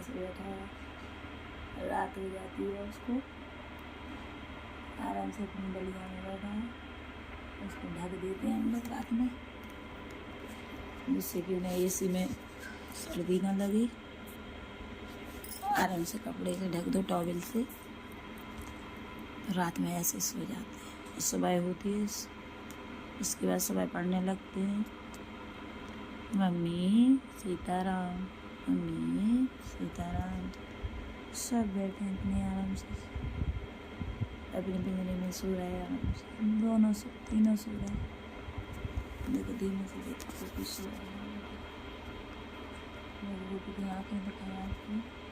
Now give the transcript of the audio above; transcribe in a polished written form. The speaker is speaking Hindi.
ऐसे बैठा है, रात हो जाती है उसको, आराम से अपनी बलिया में बैठा है। उसको ढक देते हैं हम लोग रात में, जिससे कि उन्हें एसी में सर्दी ना लगे। आराम से कपड़े से ढक दो, टॉवल से, रात में ऐसे सो जाते हैं। सुबह होती है, उसके बाद सुबह पढ़ने लगते हैं, मम्मी सीताराम, मम्मी सीताराम। सब बैठे हैं अपने आराम से, अपने पिंजरे में सो रहे हैं आराम से। दोनों सो, तीनों सो रहे हैं। देखो धीमे से देखो, कुछ सो रहे हैं। आँखें दिखाएं आपको।